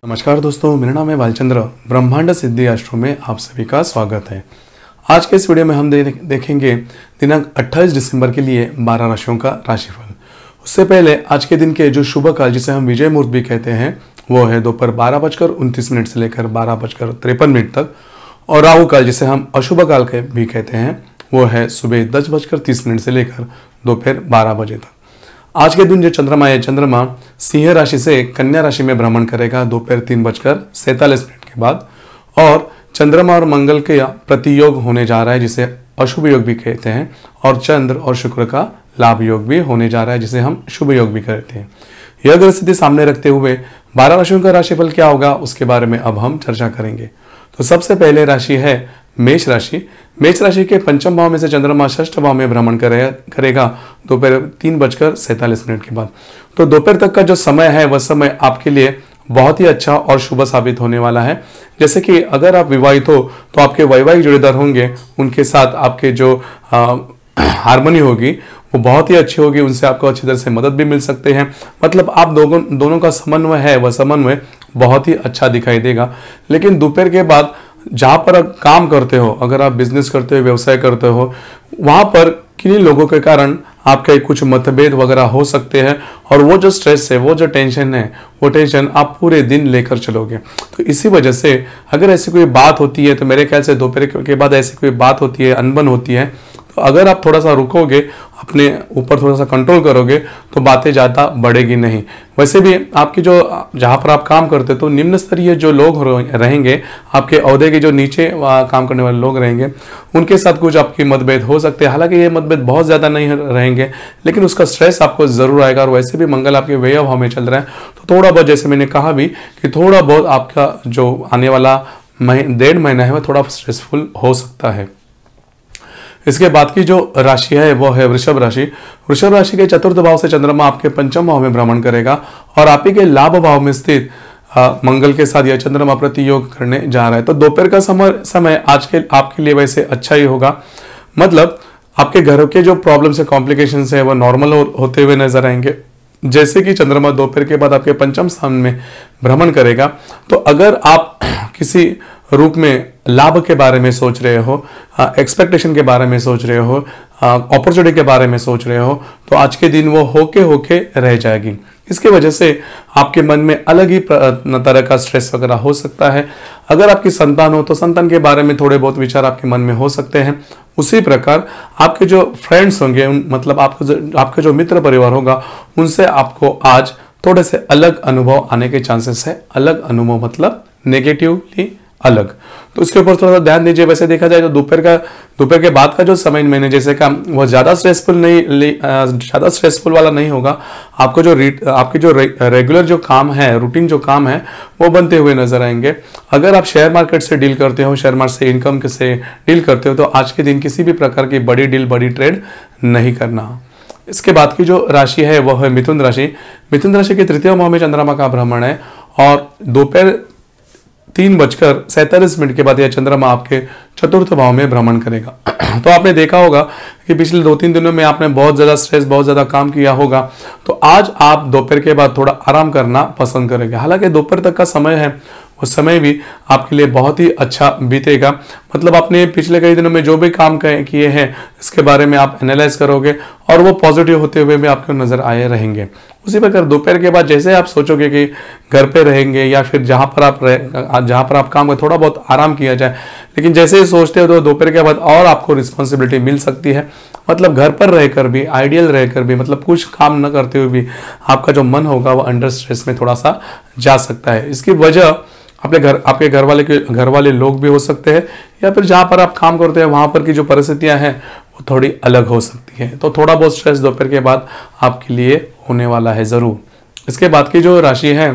नमस्कार दोस्तों, मेरा नाम है बालचंद्र। ब्रह्मांड सिद्धि एस्ट्रो में आप सभी का स्वागत है। आज के इस वीडियो में हम देखेंगे दिनांक 28 दिसंबर के लिए 12 राशियों का राशिफल। उससे पहले आज के दिन के जो शुभ काल जिसे हम विजय मुहूर्त भी कहते हैं वो है दोपहर 12:29 से लेकर 12:53 तक, और राहु काल जिसे हम अशुभ काल के भी कहते हैं वो है सुबह 10:30 से लेकर दोपहर 12 बजे तक। आज के दिन जो चंद्रमा है, चंद्रमा सिंह राशि से कन्या राशि में भ्रमण करेगा दोपहर 3:47 के बाद, और चंद्रमा और मंगल के प्रतियोग होने जा रहा है जिसे अशुभ योग भी कहते हैं, और चंद्र और शुक्र का लाभ योग भी होने जा रहा है जिसे हम शुभ योग भी कहते हैं। यह ग्रह स्थिति सामने रखते हुए 12 राशियों का राशिफल क्या होगा उसके बारे में अब हम चर्चा करेंगे। तो सबसे पहले राशि है मेष राशि। मेष राशि के पंचम भाव में से चंद्रमा षष्ठ भाव में भ्रमण करेगा दोपहर 3:47 के बाद। तो दोपहर तक का जो समय है वह समय आपके लिए बहुत ही अच्छा और शुभ साबित होने वाला है। जैसे कि अगर आप विवाहित हो तो आपके वैवाहिक जोड़ीदार होंगे, उनके साथ आपके जो हारमोनी होगी वो बहुत ही अच्छी होगी, उनसे आपको अच्छी तरह से मदद भी मिल सकते हैं। मतलब आप दोनों का समन्वय है वह समन्वय बहुत ही अच्छा दिखाई देगा। लेकिन दोपहर के बाद जहाँ पर आप काम करते हो, अगर आप बिजनेस करते हो, व्यवसाय करते हो, वहाँ पर किन्हीं लोगों के कारण आपके कुछ मतभेद वगैरह हो सकते हैं, और वो जो स्ट्रेस है, वो जो टेंशन है, वो टेंशन आप पूरे दिन लेकर चलोगे। तो इसी वजह से अगर ऐसी कोई बात होती है तो मेरे ख्याल से दोपहर के बाद ऐसी कोई बात होती है, अनबन होती है, तो अगर आप थोड़ा सा रुकोगे, अपने ऊपर थोड़ा सा कंट्रोल करोगे तो बातें ज़्यादा बढ़ेगी नहीं। वैसे भी आपकी जो जहाँ पर आप काम करते तो निम्न स्तरीय जो लोग रहेंगे, आपके ओहदे के जो नीचे काम करने वाले लोग रहेंगे, उनके साथ कुछ आपकी मतभेद हो सकते हैं। हालांकि ये मतभेद बहुत ज़्यादा नहीं रहेंगे, लेकिन उसका स्ट्रेस आपको ज़रूर आएगा। और वैसे भी मंगल आपके व्यय भाव में चल रहा है, तो थोड़ा बहुत, जैसे मैंने कहा भी कि थोड़ा बहुत आपका जो आने वाला 1.5 महीना है वह थोड़ा स्ट्रेसफुल हो सकता है। इसके बाद की जो राशि है वो है वृषभ राशि। वृषभ राशि के चतुर्थ भाव से चंद्रमा आपके पंचम भाव में भ्रमण करेगा, और आप ही के लाभ भाव में स्थित मंगल के साथ यह चंद्रमा प्रतियोग करने जा रहा है। तो दोपहर का समय आज के आपके लिए वैसे अच्छा ही होगा। मतलब आपके घर के जो प्रॉब्लम्स है, कॉम्प्लिकेशंस है, वो नॉर्मल होते हुए नजर आएंगे। जैसे कि चंद्रमा दोपहर के बाद आपके पंचम स्थान में भ्रमण करेगा, तो अगर आप किसी रूप में लाभ के बारे में सोच रहे हो, एक्सपेक्टेशन के बारे में सोच रहे हो, अपॉर्चुनिटी के बारे में सोच रहे हो, तो आज के दिन वो होके रह जाएगी। इसकी वजह से आपके मन में अलग ही तरह का स्ट्रेस वगैरह हो सकता है। अगर आपकी संतान हो तो संतान के बारे में थोड़े बहुत विचार आपके मन में हो सकते हैं। उसी प्रकार आपके जो फ्रेंड्स होंगे, मतलब आपके जो मित्र परिवार होगा, उनसे आपको आज थोड़े से अलग अनुभव आने के चांसेस है। अलग अनुभव मतलब नेगेटिवली अलग, तो इसके ऊपर थोड़ा सा ध्यान दीजिए। वैसे देखा जाए तो दोपहर के बाद का जो समय मैंने जैसे कहा वो ज़्यादा स्ट्रेसफुल वाला नहीं होगा। आपके जो रेगुलर जो काम है, रूटीन जो काम है, वो बनते हुए नजर आएंगे। अगर आप शेयर मार्केट से डील करते हो, शेयर मार्केट से इनकम से डील करते हो, तो आज के दिन किसी भी प्रकार की बड़ी डील, बड़ी ट्रेड नहीं करना। इसके बाद की जो राशि है वो है मिथुन राशि। मिथुन राशि के तृतीय भाव में चंद्रमा का भ्रमण है, और दोपहर 3:47 के बाद यह चंद्रमा आपके चतुर्थ भाव में भ्रमण करेगा। तो आपने देखा होगा कि पिछले 2-3 दिनों में आपने बहुत ज्यादा स्ट्रेस, बहुत ज्यादा काम किया होगा, तो आज आप दोपहर के बाद थोड़ा आराम करना पसंद करेंगे। हालांकि दोपहर तक का समय है, उस समय भी आपके लिए बहुत ही अच्छा बीतेगा। मतलब आपने पिछले कई दिनों में जो भी काम किए हैं इसके बारे में आप एनालाइज करोगे, और वो पॉजिटिव होते हुए भी आपको नजर आए रहेंगे। उसी प्रकार दोपहर के बाद जैसे आप सोचोगे कि घर पे रहेंगे या फिर जहाँ पर आप काम में थोड़ा बहुत आराम किया जाए, लेकिन जैसे ही सोचते हो तो दोपहर के बाद और आपको रिस्पॉन्सिबिलिटी मिल सकती है। मतलब घर पर रहकर भी, आइडियल रहकर भी, मतलब कुछ काम न करते हुए भी आपका जो मन होगा वो अंडर स्ट्रेस में थोड़ा सा जा सकता है। इसकी वजह आपके घर वाले लोग भी हो सकते हैं, या फिर जहाँ पर आप काम करते हैं वहाँ पर की जो परिस्थितियाँ हैं वो थोड़ी अलग हो सकती है। तो थोड़ा बहुत स्ट्रेस दोपहर के बाद आपके लिए होने वाला है ज़रूर। इसके बाद की जो राशि है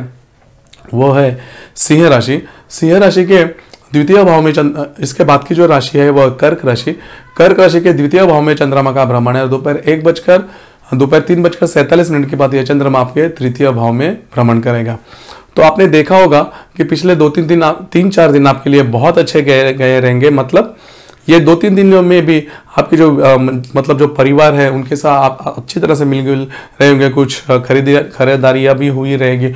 वो है सिंह राशि। सिंह राशि के द्वितीय भाव में इसके बाद की जो राशि है वह कर्क राशि। कर्क राशि के द्वितीय भाव में चंद्रमा का भ्रमण है। दोपहर 3:47 के बाद यह चंद्रमा आपके तृतीय भाव में भ्रमण करेगा। तो आपने देखा होगा कि पिछले 3-4 दिन आपके लिए बहुत अच्छे गए रहेंगे। मतलब ये 2-3 दिनों में भी आपकी जो मतलब जो परिवार है उनके साथ आप अच्छी तरह से मिलजुल रहे होंगे, कुछ खरीदारियाँ भी हुई रहेगी।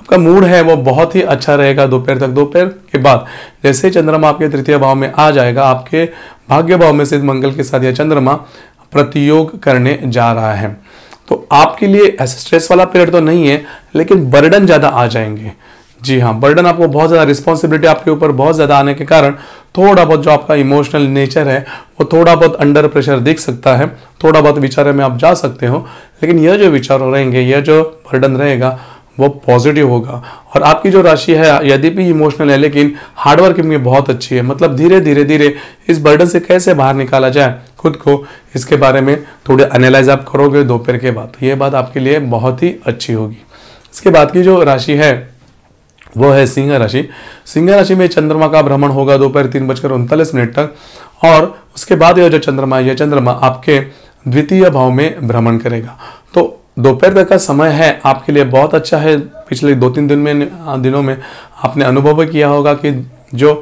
आपका मूड है वो बहुत ही अच्छा रहेगा दोपहर तक। दोपहर के बाद जैसे चंद्रमा आपके तृतीय भाव में आ जाएगा, आपके भाग्य भाव में स्थित मंगल के साथ यह चंद्रमा प्रतियोग करने जा रहा है। तो आपके लिए ऐसा स्ट्रेस वाला पीरियड तो नहीं है, लेकिन बर्डन ज्यादा आ जाएंगे। जी हाँ, बर्डन आपको बहुत ज्यादा, रिस्पॉन्सिबिलिटी आपके ऊपर बहुत ज्यादा आने के कारण थोड़ा बहुत जो आपका इमोशनल नेचर है वो थोड़ा बहुत अंडर प्रेशर दिख सकता है, थोड़ा बहुत विचार में आप जा सकते हो, लेकिन यह जो विचार रहेंगे, यह जो बर्डन रहेगा वो पॉजिटिव होगा। और आपकी जो राशि है यद्यपि इमोशनल है, लेकिन हार्डवर्किंग में बहुत अच्छी है। मतलब धीरे धीरे धीरे इस बर्डन से कैसे बाहर निकाला जाए खुद को, इसके बारे में थोड़े एनालाइज आप करोगे दोपहर के बाद, तो ये बात आपके लिए बहुत ही अच्छी होगी। इसके बाद की जो राशि है वो है सिंह राशि। सिंह राशि में चंद्रमा का भ्रमण होगा दोपहर 3:39 तक, और उसके बाद यह जो चंद्रमा है, यह चंद्रमा आपके द्वितीय भाव में भ्रमण करेगा। तो दोपहर तक का समय है आपके लिए बहुत अच्छा है। पिछले 2-3 दिनों में आपने अनुभव किया होगा कि जो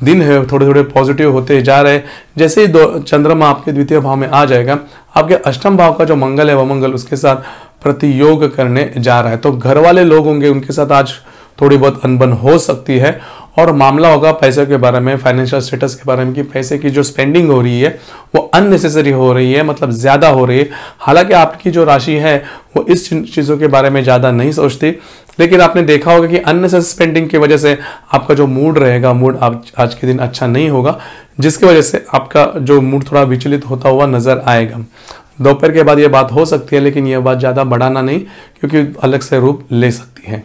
दिन है थोड़े थोड़े पॉजिटिव होते जा रहे। जैसे ही चंद्रमा आपके द्वितीय भाव में आ जाएगा, आपके अष्टम भाव का जो मंगल है वह मंगल उसके साथ प्रतियोग करने जा रहा है। तो घर वाले लोग होंगे, उनके साथ आज थोड़ी बहुत अनबन हो सकती है, और मामला होगा पैसे के बारे में, फाइनेंशियल स्टेटस के बारे में, कि पैसे की जो स्पेंडिंग हो रही है वो अननेसेसरी हो रही है, मतलब ज्यादा हो रही है। हालांकि आपकी जो राशि है वो इस चीजों के बारे में ज्यादा नहीं सोचती, लेकिन आपने देखा होगा कि अननेसेसरी स्पेंडिंग की वजह से आपका जो मूड रहेगा, मूड आज के दिन अच्छा नहीं होगा, जिसकी वजह से आपका जो मूड थोड़ा विचलित होता हुआ नजर आएगा। दोपहर के बाद ये बात हो सकती है, लेकिन यह बात ज्यादा बढ़ाना नहीं, क्योंकि अलग से रूप ले सकती है।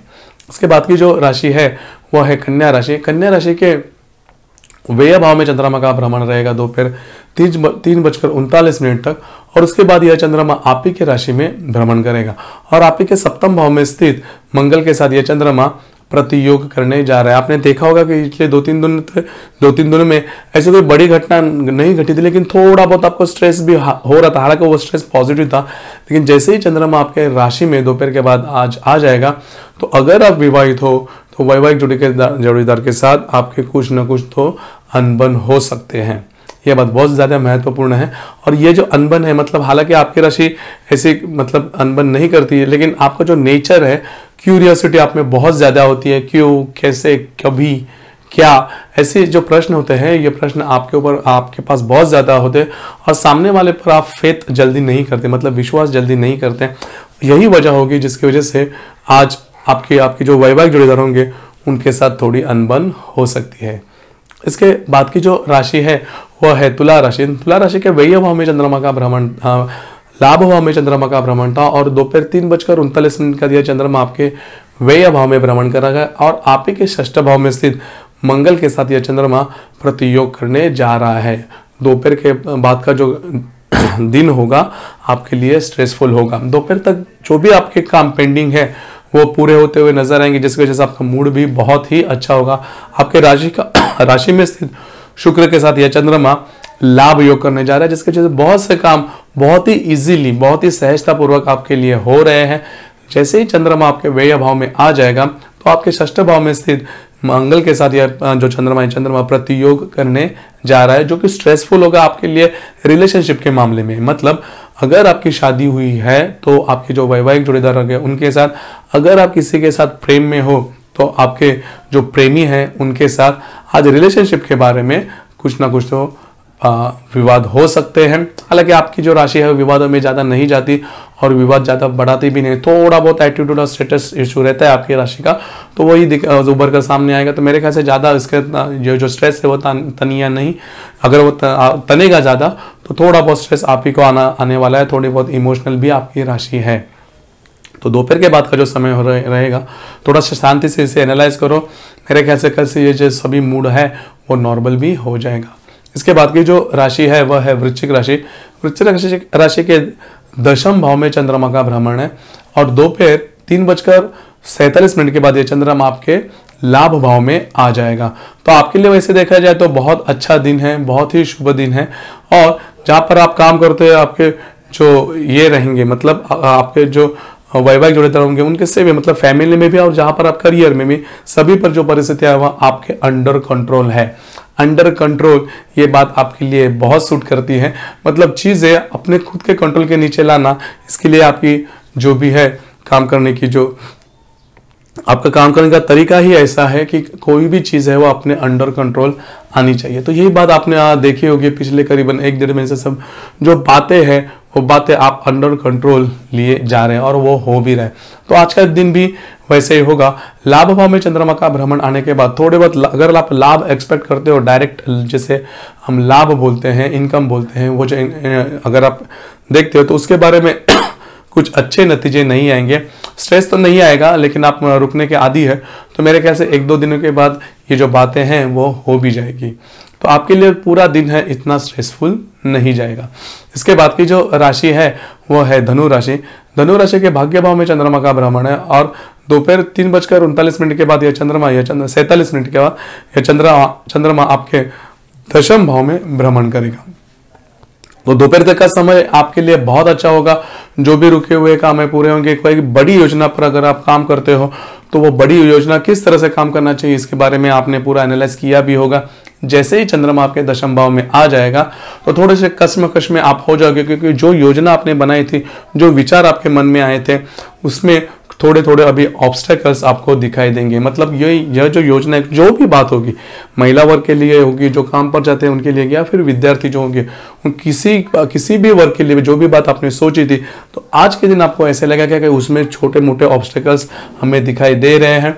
उसके बाद की जो राशि है वह है कन्या राशि। कन्या राशि के व्यय भाव में चंद्रमा का भ्रमण रहेगा दोपहर 3:39 तक, और उसके बाद यह चंद्रमा आप ही के राशि में भ्रमण करेगा, और आप ही के सप्तम भाव में स्थित मंगल के साथ यह चंद्रमा प्रतियोग करने जा रहा है। आपने देखा होगा कि पिछले 2-3 दिनों में ऐसी कोई बड़ी घटना नहीं घटी थी, लेकिन थोड़ा बहुत आपको स्ट्रेस भी हो रहा था। हालांकि वो स्ट्रेस पॉजिटिव था, लेकिन जैसे ही चंद्रमा आपके राशि में दोपहर के बाद आज आ जाएगा, तो अगर आप विवाहित हो तो वैवाहिक जोड़ीदार के साथ आपके कुछ न कुछ तो अनबन हो सकते हैं। यह बात बहुत ज्यादा महत्वपूर्ण है। और ये जो अनबन है, मतलब हालांकि आपकी राशि ऐसी मतलब अनबन नहीं करती है, लेकिन आपका जो नेचर है, क्यूरियोसिटी आप में बहुत ज्यादा होती है। क्यों, कैसे, कभी, क्या, ऐसे जो प्रश्न होते हैं, ये प्रश्न आपके पास बहुत ज्यादा होते हैं, और सामने वाले पर आप फेथ जल्दी नहीं करते, मतलब विश्वास जल्दी नहीं करते। यही वजह होगी जिसकी वजह से आज आपकी जो वैवाहिक जोड़ीदार होंगे उनके साथ थोड़ी अनबन हो सकती है। इसके बाद की जो राशि है वह है तुला राशि। तुला राशि के व्यय भाव में चंद्रमा का भ्रमण, लाभ भाव में चंद्रमा का भ्रमण था, और दोपहर 3:39 का दिया चंद्रमा आपके व्यय भाव में भ्रमण करेगा, और आप ही के षष्ठ भाव में स्थित मंगल के साथ यह चंद्रमा प्रतियोग करने जा रहा है। दोपहर के बाद का जो दिन होगा आपके लिए स्ट्रेसफुल होगा। दोपहर तक जो भी आपके काम पेंडिंग है वो पूरे होते हुए नजर आएंगे, जिसकी वजह से आपका मूड भी बहुत ही अच्छा होगा। आपके राशि में स्थित शुक्र के साथ यह चंद्रमा लाभ योग करने जा रहा है, जिसकी वजह से बहुत से काम बहुत ही इजीली, बहुत ही सहजता पूर्वक आपके लिए हो रहे हैं। जैसे ही चंद्रमा आपके व्यय भाव में आ जाएगा, तो आपके षष्ठ भाव में स्थित मंगल के साथ यह जो चंद्रमा प्रतियोग करने जा रहा है, जो कि स्ट्रेसफुल होगा आपके लिए रिलेशनशिप के मामले में। मतलब अगर आपकी शादी हुई है तो आपके जो वैवाहिक जोड़ीदार होंगे उनके साथ, अगर आप किसी के साथ प्रेम में हो तो आपके जो प्रेमी हैं उनके साथ आज रिलेशनशिप के बारे में कुछ ना कुछ तो विवाद हो सकते हैं। हालांकि आपकी जो राशि है विवादों में ज्यादा नहीं जाती और विवाद ज्यादा बढ़ाती भी नहीं, थोड़ा बहुत एटीट्यूड और स्टेटस इशू रहता है आपकी राशि का, तो वही उभर कर सामने आएगा। तो मेरे ख्याल से ज्यादा इसके जो स्ट्रेस है वो तनिया नहीं, अगर वो तनेगा ज्यादा तो थोड़ा बहुत स्ट्रेस आप ही को आने वाला है, थोड़ी बहुत इमोशनल भी आपकी राशि है। तो दोपहर के बाद का जो समय रहेगा थोड़ा सा शांति से इसे एनालाइज करो। मेरे ख्याल से कल से ये जो सभी मूड है वो नॉर्मल भी हो जाएगा। इसके बाद की जो राशि है वह है वृश्चिक राशि। वृश्चिक राशि के दशम भाव में चंद्रमा का भ्रमण है, और दोपहर 3:47 के बाद ये चंद्रमा आपके लाभ भाव में आ जाएगा। तो आपके लिए वैसे देखा जाए तो बहुत अच्छा दिन है, बहुत ही शुभ दिन है। और जहां पर आप काम करते हैं आपके जो ये रहेंगे, मतलब आपके जो वैवाहिक जोड़ीदार होंगे उनके से भी, मतलब फैमिली में भी और जहां पर आप करियर में भी, सभी पर जो परिस्थितियां वह आपके अंडर कंट्रोल है। अंडर कंट्रोल ये बात आपके लिए बहुत सूट करती है, मतलब चीजें अपने खुद के कंट्रोल के नीचे लाना, इसके लिए आपकी जो भी है काम करने की जो आपका काम करने का तरीका ही ऐसा है कि कोई भी चीज़ है वो अपने अंडर कंट्रोल आनी चाहिए। तो यही बात आपने देखी होगी पिछले करीबन 1-1.5 महीने से, सब जो बातें हैं वो बातें आप अंडर कंट्रोल लिए जा रहे हैं और वो हो भी रहे। तो आज का दिन भी वैसे ही होगा। लाभ भाव में चंद्रमा का भ्रमण आने के बाद थोड़े बहुत अगर आप लाभ एक्सपेक्ट करते हो, डायरेक्ट जैसे हम लाभ बोलते हैं, इनकम बोलते हैं, वो जो अगर आप देखते हो तो उसके बारे में कुछ अच्छे नतीजे नहीं आएंगे। स्ट्रेस तो नहीं आएगा, लेकिन आप रुकने के आदी है तो मेरे ख्याल से 1-2 दिनों के बाद ये जो बातें हैं वो हो भी जाएगी। तो आपके लिए पूरा दिन है इतना स्ट्रेसफुल नहीं जाएगा। इसके बाद की जो राशि है वो है धनु राशि। धनु राशि के भाग्य भाव में चंद्रमा का भ्रमण है और दोपहर 3:39 के बाद यह 47 मिनट के बाद यह चंद्रमा आपके दशम भाव में भ्रमण करेगा। तो दोपहर तक का समय आपके लिए बहुत अच्छा होगा। जो भी रुके हुए काम है पूरे होंगे। कोई बड़ी योजना पर अगर आप काम करते हो तो वो बड़ी योजना किस तरह से काम करना चाहिए इसके बारे में आपने पूरा एनालाइज किया भी होगा। जैसे ही चंद्रमा आपके दशम भाव में आ जाएगा तो थोड़े से कश्मकश में आप हो जाओगे, क्योंकि जो योजना आपने बनाई थी, जो विचार आपके मन में आए थे, उसमें थोड़े थोड़े अभी ऑब्स्टेकल्स आपको दिखाई देंगे। मतलब यह जो योजना है, जो भी बात होगी, महिला वर्ग के लिए होगी, जो काम पर जाते हैं उनके लिए, या फिर विद्यार्थी जो होंगे, किसी भी वर्ग के लिए जो भी बात आपने सोची थी, तो आज के दिन आपको ऐसे लगेगा कि उसमें छोटे मोटे ऑब्स्टेकल्स हमें दिखाई दे रहे हैं।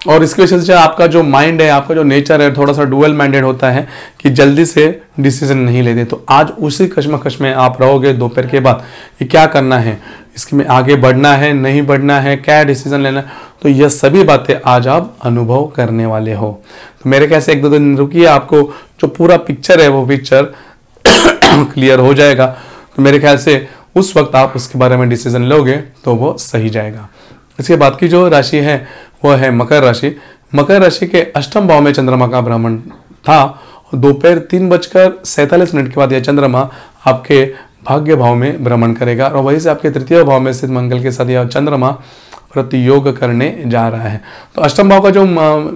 और इसकी वजह से आपका जो माइंड है, आपका जो नेचर है, थोड़ा सा डुअल माइंडेड होता है कि जल्दी से डिसीजन नहीं लेते। तो आज उसी कश्मकश में आप रहोगे दोपहर के बाद कि क्या करना है, इसमें आगे बढ़ना है, नहीं बढ़ना है, क्या डिसीजन लेना है। तो यह सभी बातें आज आप अनुभव करने वाले हो। तो मेरे ख्याल से 1-2 दिन रुकिए, आपको जो पूरा पिक्चर है वो पिक्चर क्लियर हो जाएगा। तो मेरे ख्याल से उस वक्त आप उसके बारे में डिसीजन लोगे तो वो सही जाएगा। इसके बाद की जो राशि है वो है मकर राशि। मकर राशि के अष्टम भाव में चंद्रमा का भ्रमण था। दोपहर 3:47 के बाद यह चंद्रमा आपके भाग्य भाव में भ्रमण करेगा और वहीं से आपके तृतीय भाव में स्थित मंगल के साथ यह चंद्रमा प्रतियोग करने जा रहा है। तो अष्टम भाव का जो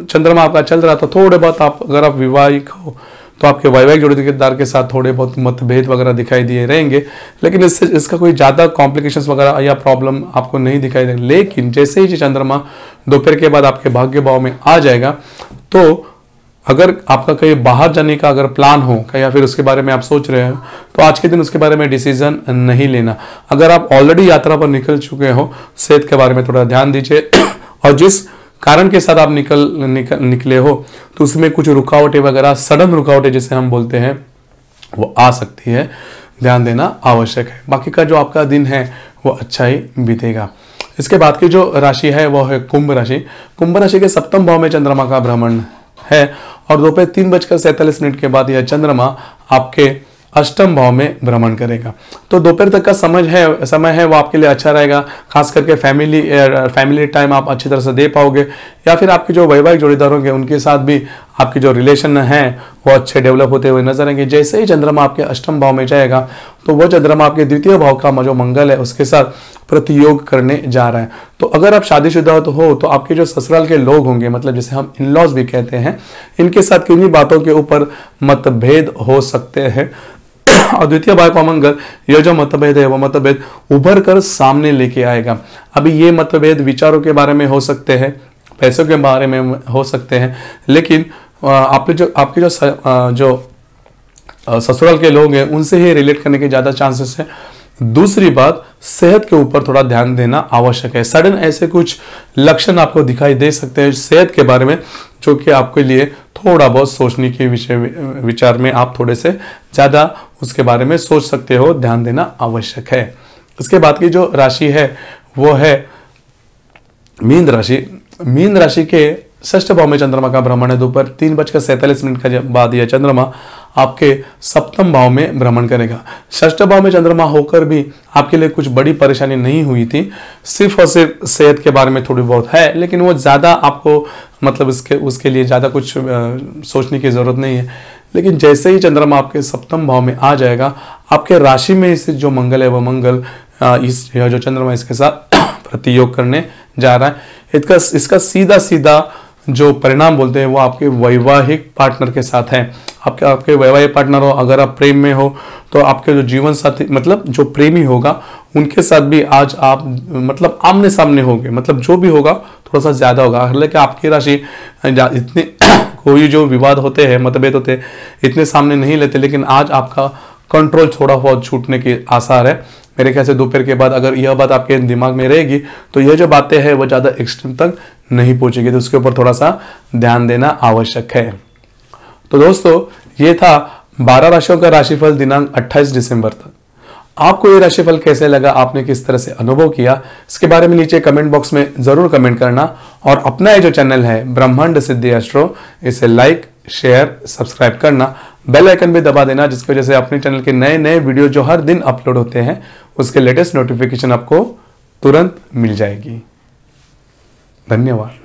चंद्रमा आपका चल रहा था, थोड़े बहुत आप अगर आप विवाहिक हो तो आपके वैवाहिक जोड़ीदार के साथ थोड़े बहुत मतभेद वगैरह दिखाई दिए रहेंगे, लेकिन इसका कोई ज़्यादा कॉम्प्लिकेशंस वगैरह या प्रॉब्लम आपको नहीं दिखाई देंगे। लेकिन जैसे ही चंद्रमा दोपहर के बाद आपके भाग्य भाव में आ जाएगा, तो अगर आपका कहीं बाहर जाने का अगर प्लान हो या फिर उसके बारे में आप सोच रहे हो, तो आज के दिन उसके बारे में डिसीजन नहीं लेना। अगर आप ऑलरेडी यात्रा पर निकल चुके हो, सेहत के बारे में थोड़ा ध्यान दीजिए। और जिस कारण के साथ आप निकले हो तो उसमें कुछ रुकावटें वगैरह, सडन रुकावटें जिसे हम बोलते हैं, वो आ सकती है, ध्यान देना आवश्यक है। बाकी का जो आपका दिन है वो अच्छा ही बीतेगा। इसके बाद की जो राशि है वो है कुंभ राशि। कुंभ राशि के सप्तम भाव में चंद्रमा का भ्रमण है और दोपहर 3:47 के बाद यह चंद्रमा आपके अष्टम भाव में भ्रमण करेगा। तो दोपहर तक का समय है वो आपके लिए अच्छा रहेगा। खास करके फैमिली टाइम आप अच्छी तरह से दे पाओगे, या फिर आपके जो वैवाहिक जोड़ीदार होंगे उनके साथ भी आपकी जो रिलेशन है वो अच्छे डेवलप होते हुए नजर आएंगे। जैसे ही चंद्रमा आपके अष्टम भाव में जाएगा तो वो चंद्रमा आपके द्वितीय भाव का जो मंगल है उसके साथ प्रतियोग करने जा रहा है। तो अगर आप शादीशुदा हो तो आपके जो ससुराल के लोग होंगे, मतलब जिसे हम इन-लॉज भी कहते हैं, इनके साथ किन्हीं बातों के ऊपर मतभेद हो सकते हैं। और द्वितीय भाव का मंगल, यह जो मतभेद है वो मतभेद उभर कर सामने लेके आएगा। अभी ये मतभेद विचारों के बारे में हो सकते हैं, पैसों के बारे में हो सकते हैं, लेकिन आपके जो ससुराल के लोग हैं उनसे ही रिलेट करने के ज़्यादा चांसेस है। दूसरी बात, सेहत के ऊपर थोड़ा ध्यान देना आवश्यक है। सडन ऐसे कुछ लक्षण आपको दिखाई दे सकते हैं सेहत के बारे में, जो कि आपके लिए थोड़ा बहुत सोचने के विचार में आप थोड़े से ज़्यादा उसके बारे में सोच सकते हो, ध्यान देना आवश्यक है। इसके बाद की जो राशि है वो है मीन राशि। मीन राशि के षष्ठ भाव में चंद्रमा का भ्रमण है। दोपहर 3:47 के बाद यह चंद्रमा आपके सप्तम भाव में भ्रमण करेगा। षष्ठ भाव में चंद्रमा होकर भी आपके लिए कुछ बड़ी परेशानी नहीं हुई थी, सिर्फ और सिर्फ सेहत के बारे में थोड़ी बहुत है, लेकिन वो ज़्यादा आपको मतलब उसके लिए ज़्यादा कुछ सोचने की ज़रूरत नहीं है। लेकिन जैसे ही चंद्रमा आपके सप्तम भाव में आ जाएगा, आपके राशि में स्थित जो मंगल है वो मंगल जो चंद्रमा इसके साथ प्रतियोग करने जा रहा है। इसका सीधा जो परिणाम बोलते हैं वो आपके वैवाहिक पार्टनर के साथ है। आपके वैवाहिक पार्टनर हो, अगर आप प्रेम में हो तो आपके जो जीवन साथी मतलब जो प्रेमी होगा उनके साथ भी आज आप मतलब आमने सामने होंगे, मतलब जो भी होगा थोड़ा सा ज़्यादा होगा। हालांकि आपकी राशि इतने कोई जो विवाद होते हैं, मतभेद होते हैं, इतने सामने नहीं लेते, लेकिन आज आपका कंट्रोल थोड़ा बहुत छूटने के आसार है। मेरे ख्याल से दोपहर के बाद अगर यह बात आपके दिमाग में रहेगी तो ये जो बातें हैं वो ज़्यादा एक्सट्रीम तक नहीं पहुंचेगी, तो उसके ऊपर थोड़ा सा ध्यान देना आवश्यक है। तो दोस्तों ये था 12 राशियों का राशिफल दिनांक 28 दिसंबर तक। आपको ये राशिफल कैसे लगा, आपने किस तरह से अनुभव किया, इसके बारे में नीचे कमेंट बॉक्स में जरूर कमेंट करना। और अपना ये जो चैनल है ब्रह्मांड सिद्धि एस्ट्रो, इसे लाइक शेयर सब्सक्राइब करना, बेल आइकन भी दबा देना, जिसकी वजह से अपने चैनल के नए नए वीडियो जो हर दिन अपलोड होते हैं उसके लेटेस्ट नोटिफिकेशन आपको तुरंत मिल जाएगी। धन्यवाद।